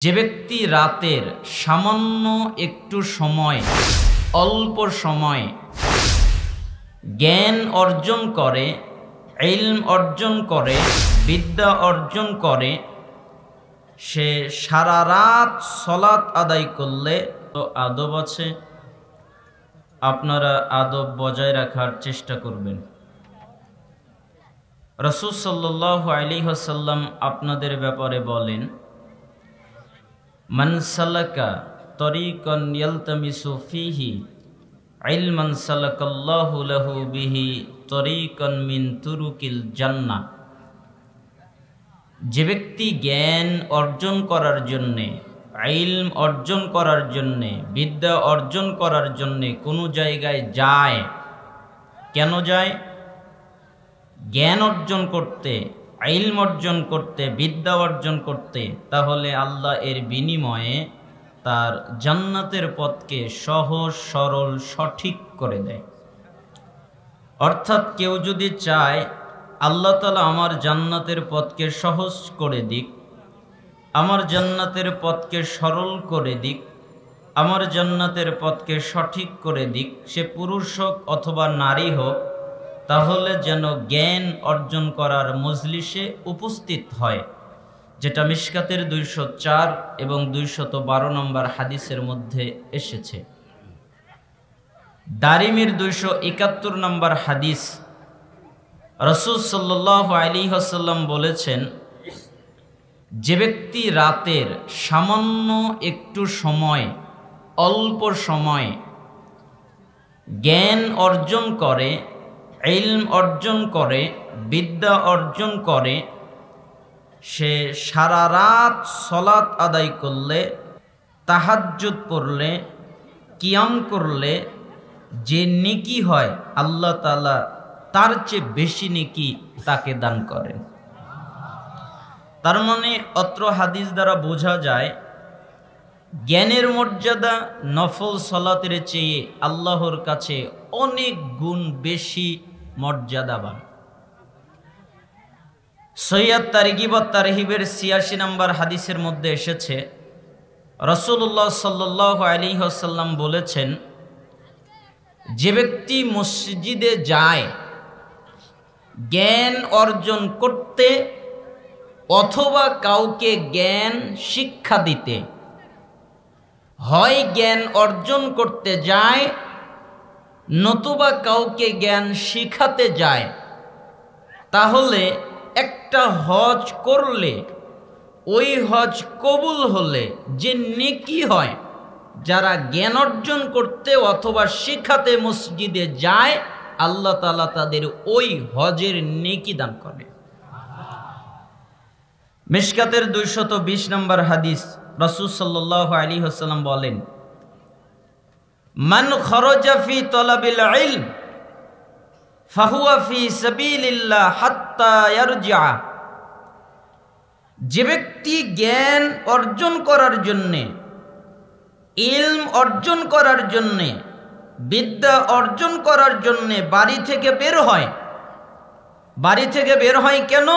যে ব্যক্তি রাতের সামান্য একটু সময়, অল্প সময় জ্ঞান অর্জন করে, ইলম অর্জন করে, বিদ্যা অর্জন করে, সে সারা রাত সালাত আদায় করলে তো আদব আছে, আপনারা আদব বজায় রাখার চেষ্টা করবেন। রাসূল সাল্লাল্লাহু আলাইহি ওয়াসাল্লাম আপনাদের ব্যাপারে বলেন, মান সালাকা তরিকান ইয়ালতামিসু ফিহি ইলমান সালাকাল্লাহু লাহু বিহি তরিকান মিন তুরুকিল জান্নাহ। যে ব্যক্তি জ্ঞান অর্জন করার জন্যে, ইলম অর্জন করার জন্যে, বিদ্যা অর্জন করার জন্যে কোনো জায়গায় যায়, কেন যায়? জ্ঞান অর্জন করতে, ইলম অর্জন করতে, বিদ্যা অর্জন করতে। তাহলে আল্লাহ এর বিনিময়ে তার জান্নাতের পথকে সহজ, সরল, সঠিক করে দেয়। অর্থাৎ কেউ যদি চায় আল্লাহ তাআলা আমার জান্নাতের পথকে সহজ করে দিক, আমার জান্নাতের পথকে সরল করে দিক, আমার জান্নাতের পথকে সঠিক করে দিক, সে পুরুষ হোক অথবা নারী হোক, তাহলে যেন জ্ঞান অর্জন করার মজলিসে উপস্থিত হয়, যেটা মিশকাতের 204 এবং 212 নম্বর হাদিসের মধ্যে এসেছে। দারিমির 271 নম্বর হাদিস, রাসূল সাল্লাল্লাহু আলাইহি ওয়াসাল্লাম বলেছেন, যে ব্যক্তি রাতের সামান্য একটু সময়, অল্প সময় জ্ঞান অর্জন করে, ইলম অর্জন করে, বিদ্যা অর্জন করে, সে সারা রাত সালাত আদায় করলে, তাহাজ্জুদ পড়লে, কিয়াম করলে যে নেকি হয়, আল্লাহ তাআলা তার চেয়ে বেশি নেকি তাকে দান করেন। তার মানে অত্র হাদিস দ্বারা বোঝা যায় জ্ঞানের মর্যাদা নফল সালাতের চেয়ে আল্লাহর কাছে অনেক গুণ বেশি মর্যাদাবান। সহিহ তারগিব ওয়াত তারহিবের 86 নম্বর হাদিসের মধ্যে এসেছে, রাসূলুল্লাহ সাল্লাল্লাহু আলাইহি ওয়াসাল্লাম বলেছেন, যে ব্যক্তি মসজিদে যায় জ্ঞান অর্জন করতে অথবা কাউকে জ্ঞান শিক্ষা দিতে, হয় জ্ঞান অর্জন করতে যায় নতুবা কাউকে জ্ঞান শিখাতে যায়, তাহলে একটা হজ করলে, ওই হজ কবুল হলে যে নেকি হয়, যারা জ্ঞান অর্জন করতে অথবা শিখাতে মসজিদে যায়, আল্লাহ তাআলা তাদের ওই হজের নেকি দান করে। মিশকাতের 220 নম্বর হাদিস, রাসূল সাল্লাল্লাহু আলাইহি ওয়াসাল্লাম বলেন, মান খরাজা ফি তালাবিল ইলম ফাহুয়া ফি সাবিলিল্লাহ হাত্তা ইয়ারজিআ। যে ব্যক্তি জ্ঞান অর্জন করার জন্যে, ইলম অর্জন করার জন্যে, বিদ্যা অর্জন করার জন্যে বাড়ি থেকে বের হয়, বাড়ি থেকে বের হয় কেন?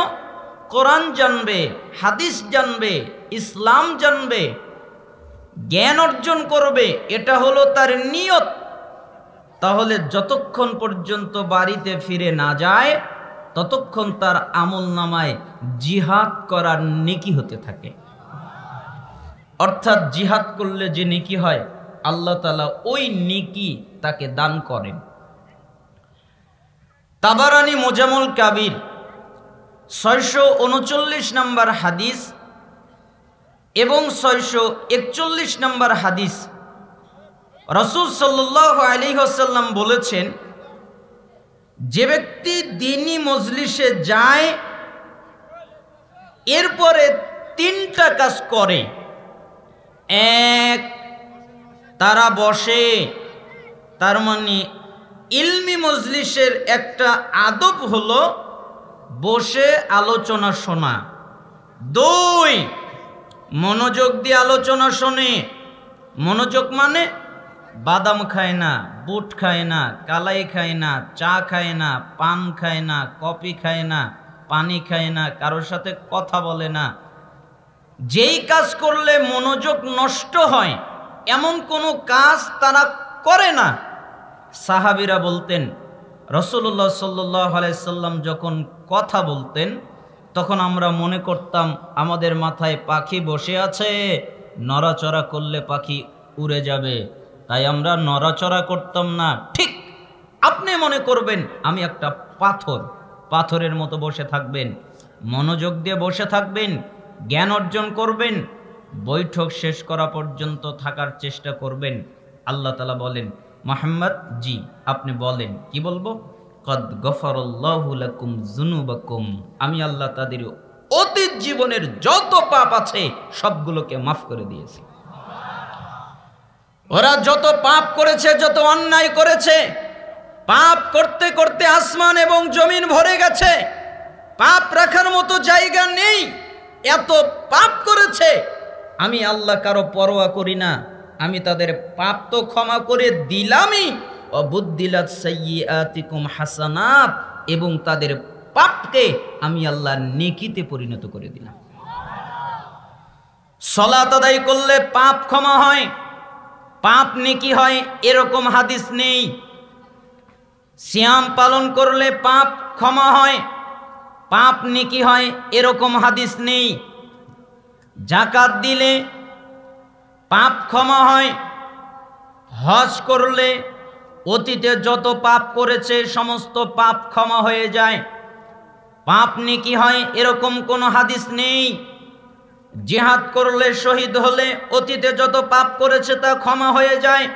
কোরআন জানবে, হাদিস জানবে, ইসলাম জানবে, জ্ঞান অর্জন করবে, এটা হলো তার নিয়ত। তাহলে যতক্ষণ পর্যন্ত বাড়িতে ফিরে না যায়, ততক্ষণ তার আমলনামায় জিহাদ করার নেকি হতে থাকে। অর্থাৎ জিহাদ করলে যে নেকি হয়, আল্লাহ তাআলা ওই নেকি তাকে দান করেন। তাবারানী মুজামুল কাবির 639 নম্বর হাদিস এবং 641 নম্বর হাদিস, রাসূল সাল্লাল্লাহু আলাইহি ওয়াসাল্লাম বলেছেন, যে ব্যক্তি দ্বীনি মজলিসে যায় এরপরে 3টা কাজ করে। এক, তারা বসে, তার মানে ইলমি মজলিসের একটা আদব হলো বসে আলোচনা শোনা। 2, মনোযোগ দিয়ে আলোচনা শোনে। মনোযোগ মানে বাদাম খায় না, বুট খায় না, কালাই খায় না, চা খায় না, পান খায় না, কফি খায় না, পানি খায় না, কারোর সাথে কথা বলে না, যেই কাজ করলে মনোযোগ নষ্ট হয় এমন কোনো কাজ তারা করে না। সাহাবীরা বলতেন রাসূলুল্লাহ সাল্লাল্লাহু আলাইহি সাল্লাম যখন কথা বলতেন তখন আমরা মনে করতাম আমাদের মাথায় পাখি বসে আছে, নড়াচড়া করলে পাখি উড়ে যাবে, তাই আমরা নড়াচড়া করতাম না। ঠিক আপনি মনে করবেন আমি একটা পাথরের মতো বসে থাকবেন, মনোযোগ দিয়ে বসে থাকবেন, জ্ঞান অর্জন করবেন, বৈঠক শেষ করা পর্যন্ত থাকার চেষ্টা করবেন। আল্লাহ তাআলা বলেন, মুহাম্মদ জি আপনি বলেন, কি বলবো? কদ গফারাল্লাহু লাকুম যুনুবাকুম, আমি আল্লাহ তাদের অতীত জীবনের যত পাপ আছে সবগুলোকে মাফ করে দিয়েছি। ওরা যত পাপ করেছে, যত অন্যায় করেছে, পাপ করতে করতে আসমান এবং জমিন ভরে গেছে, পাপ রাখার মতো জায়গা নেই, এত পাপ করেছে। আমি আল্লাহ কারো পরোয়া করি না, আমি তাদের পাপ তো ক্ষমা করে দিলামই, অবুদ্দিলাত সাইয়্যাতিকুম হাসানাত, এবং তাদের পাপকে আমি আল্লাহ নেকিতে পরিণত করে দিলাম। সালাত আদায় করলে পাপ ক্ষমা হয়, পাপ নেকি হয় এরকম হাদিস নেই। সিয়াম পালন করলে পাপ ক্ষমা হয়, পাপ নেকি হয় এরকম হাদিস নেই। যাকাত দিলে পাপ ক্ষমা হয়, হজ করলে অতীতে যত পাপ করেছে সমস্ত পাপ ক্ষমা হয়ে যায়, পাপ নেকি হয় এরকম কোনো হাদিস নেই। জিহাদ করলে, শহীদ হলে অতীতে যত পাপ করেছে তা ক্ষমা হয়ে যায়,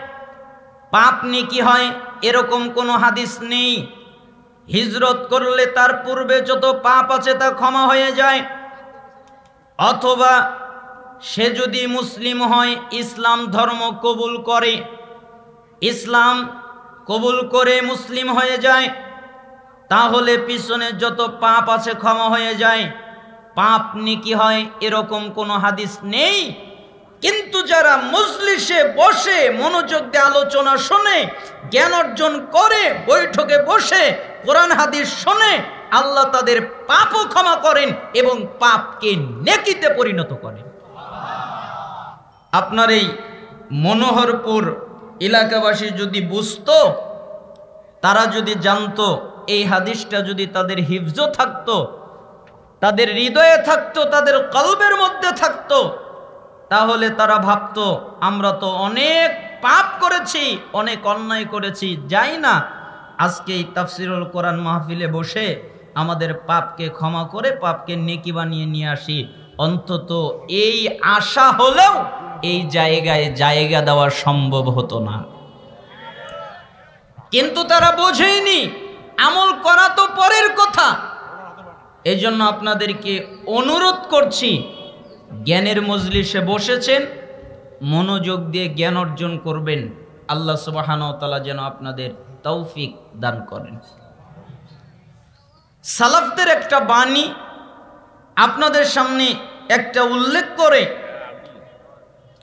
পাপ নেকি হয় এরকম কোনো হাদিস নেই। হিজরত করলে তার পূর্বে যত পাপ আছে তা ক্ষমা হয়ে যায়, অথবা সে যদি মুসলিম হয়, ইসলাম ধর্ম কবুল করে, ইসলাম কবুল করে মুসলিম হয়ে যায়, তাহলে পিছনে যত পাপ আছে ক্ষমা হয়ে যায়, পাপ নেকি হয় এরকম কোনো হাদিস নেই। কিন্তু যারা মজলিসে বসে মনোযোগ দিয়ে আলোচনা শোনে, জ্ঞান অর্জন করে, বৈঠকে বসে কোরআন হাদিস শোনে, আল্লাহ তাদের পাপও ক্ষমা করেন এবং পাপকে নেকিতে পরিণত করেন। আপনার এই মনোহরপুর এলাকাবাসী যদি বুঝতো, তারা যদি জানতো, এই হাদিসটা যদি তাদের হিফজ থাকতো, তাদের হৃদয়ে থাকতো, তাদের কলবের মধ্যে থাকতো, তাহলে তারা ভাবতো আমরা তো অনেক পাপ করেছি, অনেক অন্যায় করেছি, যাই না আজকে এই তাফসিরুল কোরআন মাহফিলে বসে আমাদের পাপকে ক্ষমা করে পাপকে নেকি বানিয়ে নিয়ে আসি। অন্তত এই আশা হলেও এই জায়গায় জায়গা দেওয়া সম্ভব হতো না। কিন্তু তারা বোঝেনি, আমল করা তো পরের কথা। এই জন্য আপনাদেরকে অনুরোধ করছি, জ্ঞানের মজলিসে বসেছেন, মনোযোগ দিয়ে জ্ঞান অর্জন করবেন। আল্লাহ সুবহানাহু ওয়া তাআলা যেন আপনাদের তৌফিক দান করেন। সালাফদের একটা বাণী আপনাদের সামনে একটা উল্লেখ করে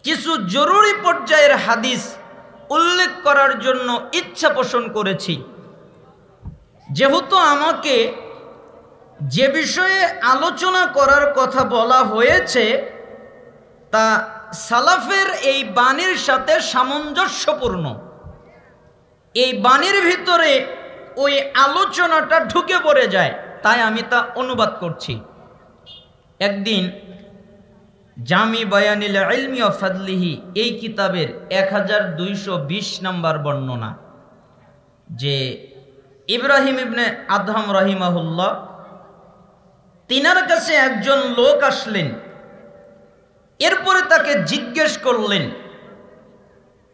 কিছু জরুরি পর্যায়ের হাদিস উল্লেখ করার জন্য ইচ্ছা পোষণ করেছি। যেহেতু আমাকে যে বিষয়ে আলোচনা করার কথা বলা হয়েছে তা সালাফের এই বাণীর সাথে সামঞ্জস্যপূর্ণ, এই বাণীর ভিতরে ওই আলোচনাটা ঢুকে পড়ে যায়, তাই আমি তা অনুবাদ করছি। একদিন জামি বায়ানিল ইলমি ওয়া ফাদলিহি এই কিতাবের 1220 নম্বর বর্ণনা, যে ইব্রাহিম ইবনে আদহাম রাহিমাহুল্লাহ, তিনার কাছে একজন লোক আসলেন, এরপরে তাকে জিজ্ঞেস করলেন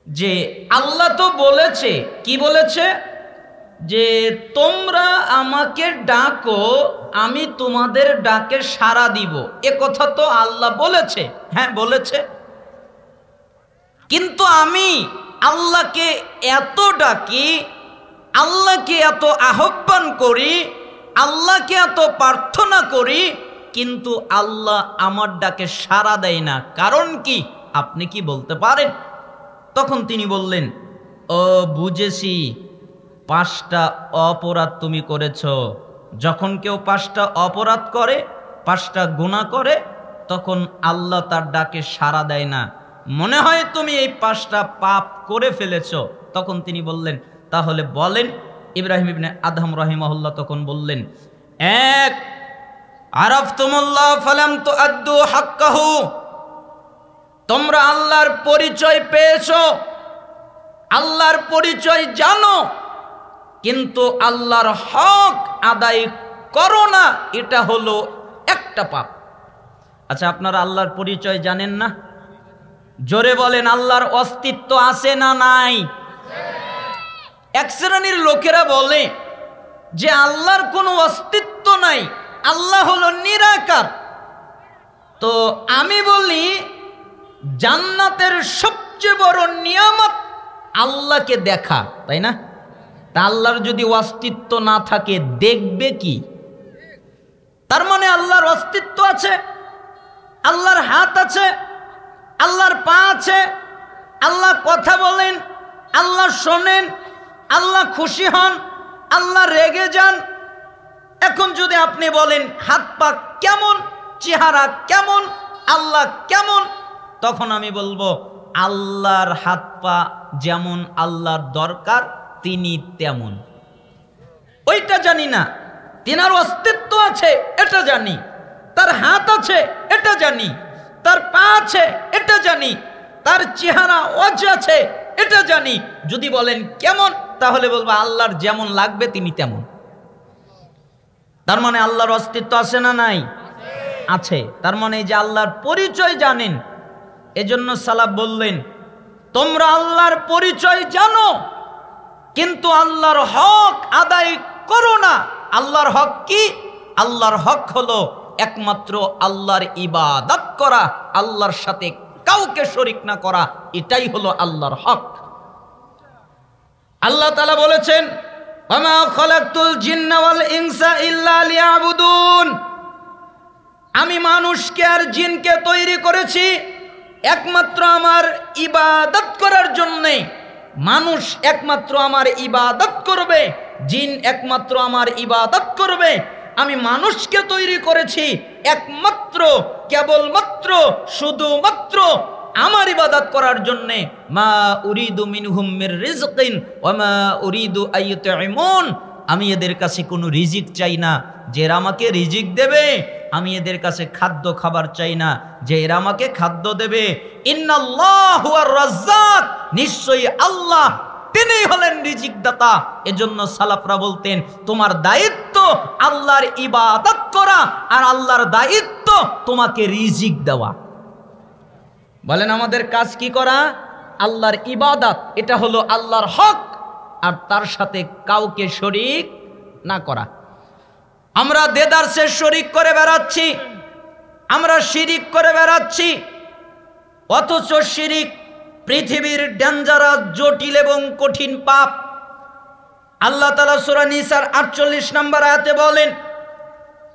যে আল্লাহ তো বলেছে, কি বলেছে, যে তোমরা আমাকে ডাকো, আমি তোমাদের ডাকে সাড়া দিব, এ কথা তো আল্লাহ বলেছে। হ্যাঁ বলেছে, কিন্তু আমি আল্লাহকে এত ডাকি, আল্লাহকে এত আহ্বান করি, আল্লাহকে এত প্রার্থনা করি, কিন্তু আল্লাহ আমার ডাকে সাড়া দেয় না, কারণ কি আপনি কি বলতে পারেন? তখন তিনি বললেন, ও বুঝেছি, 5টা অপরাধ তুমি করেছ। যখন কেউ 5টা অপরাধ করে, 5টা গুনাহ করে, তখন আল্লাহ তার ডাকে সাড়া দেয় না, মনে হয় তুমি এই 5টা পাপ করে ফেলেছ। তখন তিনি বললেন, তাহলে বলেন। ইব্রাহিম ইবনে আদহাম রাহিমাহুল্লাহ তখন বললেন, এক, আরাফতুমুল্লাহ ফালাম তুআদ্দু হাক্কাহু, তোমরা আল্লাহর পরিচয় পেয়েছো, আল্লাহর পরিচয় জানো, কিন্তু আল্লাহর হক আদায় করো না, এটা হলো একটা পাপ। আচ্ছা, আপনারা আল্লাহর পরিচয় জানেন না? জোরে বলেন, আল্লাহর অস্তিত্ব আছে না নাই? এক শ্রেণীর লোকেরা বলে যে আল্লাহর কোনো অস্তিত্ব নাই, আল্লাহ হলো নিরাকার। তো আমি বলি, জান্নাতের সবচেয়ে বড় নিয়ামত আল্লাহকে দেখা, তাই না? তা আল্লাহর যদি অস্তিত্ব না থাকে দেখবে কি? তার মানে আল্লাহর অস্তিত্ব আছে, আল্লাহর হাত আছে, আল্লাহর পা আছে, আল্লাহ কথা বলেন, আল্লাহ শোনেন, আল্লাহ খুশি হন, আল্লাহ রেগে যান। এখন যদি আপনি বলেন হাত পা কেমন, চেহারা কেমন, আল্লাহ কেমন, তখন আমি বলবো আল্লাহর হাত পা যেমন আল্লাহর দরকার তিনি তেমন। ওইটা জানি না, তিনার অস্তিত্ব আছে এটা জানি, তার হাত আছে এটা জানি, তার পা আছে এটা জানি, তার চেহারা ওয়াজ আছে এটা জানি। যদি বলেন কেমন, তাহলে বলবো আল্লাহর যেমন লাগবে তিনি তেমন। তার মানে আল্লাহর অস্তিত্ব আছে না নাই? আছে। তার মানে এই যে আল্লাহর পরিচয় জানেন, এজন্য সালাফ বললেন, তোমরা আল্লাহর পরিচয় জানো কিন্তু আল্লাহর হক আদায় করো না। আল্লাহর হক কি? আল্লাহর হক হলো একমাত্র আল্লাহর ইবাদত করা, আল্লাহর সাথে কাউকে শরীক না করা, এটাই হলো আল্লাহর হক। আল্লাহ তাআলা বলেছেন, ওয়ামা খালাকতুল জিন্না ওয়াল ইনসা ইল্লা লিয়াবুদুন, আমি মানুষকে আর জিনকে তৈরি করেছি একমাত্র আমার ইবাদত করার জন্যে। মানুষ একমাত্র আমার ইবাদত করবে, জিন একমাত্র আমার ইবাদত করবে। আমি মানুষকে তৈরি করেছি একমাত্র, কেবলমাত্র, শুধুমাত্র আমার ইবাদত করার জন্যে। মা উরিদু মিনহুম মির রিজকিন ওয়া মা উরিদু আইয়ুতঈমুন, আমি এদের কাছে কোনো রিজিক চাই না যে এরা আমাকে রিজিক দেবে, আমি এদের কাছে খাদ্য খাবার চাই না যে এরা আমাকে খাদ্য দেবে। ইন্নাল্লাহু আর রাজ্জাক, নিশ্চয়ই আল্লাহ তিনিই হলেন রিজিক দাতা। এজন্য সালাফরা বলতেন, তোমার দায়িত্ব আল্লাহর ইবাদত করা আর আল্লাহর দায়িত্ব তোমাকে রিজিক দেওয়া। বলেন আমাদের কাজ কি করা? আল্লাহর ইবাদত, এটা হলো আল্লাহর হক, আর তার সাথে কাউকে শরীক না করা। আমরা দেদারসে শরীক করে বেড়াচ্ছি, আমরা শিরিক করে বেড়াচ্ছি, অথচ শিরিক পৃথিবীর ডেঞ্জারাস, জটিল এবং কঠিন পাপ। আল্লাহ তাআলা সূরা নিসার 48 নম্বর আয়াতে বলেন,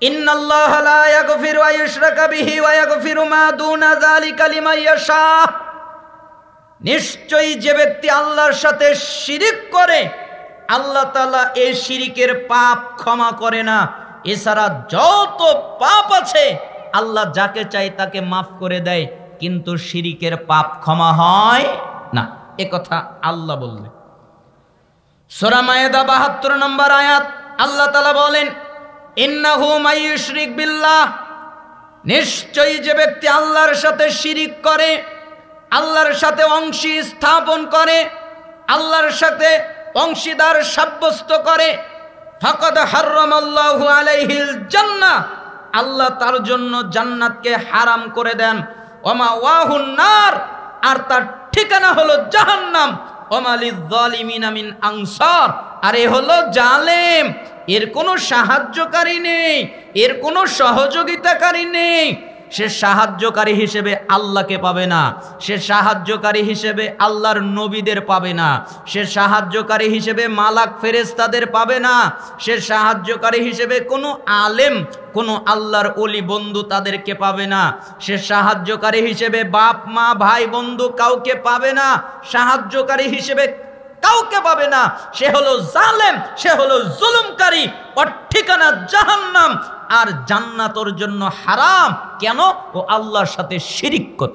ইন্নাল্লাহা লা ইয়াগফিরু আন ইউশরাকা বিহি ওয়া ইয়াগফিরু মা দুনা যালিকা লিমান ইয়াশা, নিশ্চয়ই যে ব্যক্তি আল্লাহর সাথে শিরিক করে আল্লাহ তাআলা এই শিরিকের পাপ ক্ষমা করে না। এছাড়া যত পাপ আছে আল্লাহ যাকে চায় তাকে মাফ করে দেয়, কিন্তু শিরিকের পাপ ক্ষমা হয় না। এ কথা আল্লাহ বললেন। সূরা মায়েদা 72 নম্বর আয়াত, আল্লাহ তাআলা বলেন, ইন্নাহু মাইয়ুশরিক বিল্লাহ, নিশ্চয়ই যে ব্যক্তি আল্লাহর সাথে শিরিক করে, আল্লাহর সাথে অংশী স্থাপন করে, আল্লাহর সাথে অংশীদার সাব্যস্ত করে, ফাকাদ হারামাল্লাহু আলাইহিল জান্নাহ, আল্লাহ তার জন্য জান্নাতকে হারাম করে দেন। ওমা ওয়াহুন নার, আর তার ঠিকানা হলো জাহান্নাম। ওমা লিয-যালিমিনা মিন আনসার, আর এ হলো জালেম, এর কোনো সাহায্যকারী নেই, এর কোনো সহযোগিতাকারী নেই। সে সাহায্যকারী হিসেবে আল্লাহকে পাবে না, সে সাহায্যকারী হিসেবে আল্লাহর নবীদের পাবে না, সে সাহায্যকারী হিসেবে মালাক ফেরেশতাদের পাবে না, সে সাহায্যকারী হিসেবে কোনো আলেম, কোনো আল্লাহর ওলি বন্ধু তাদেরকে পাবে না, সে সাহায্যকারী হিসেবে বাপ মা ভাই বন্ধু কাউকে পাবে না, সাহায্যকারী হিসেবে কাউকে পাবে না। সে হলো জালেম, সে হলো জুলুমকারী, ওর ঠিকানা জাহান্নাম। আর জান্নাত ওর জন্য হারাম। কেন? ও আল্লাহর সাথে শিরিক করত।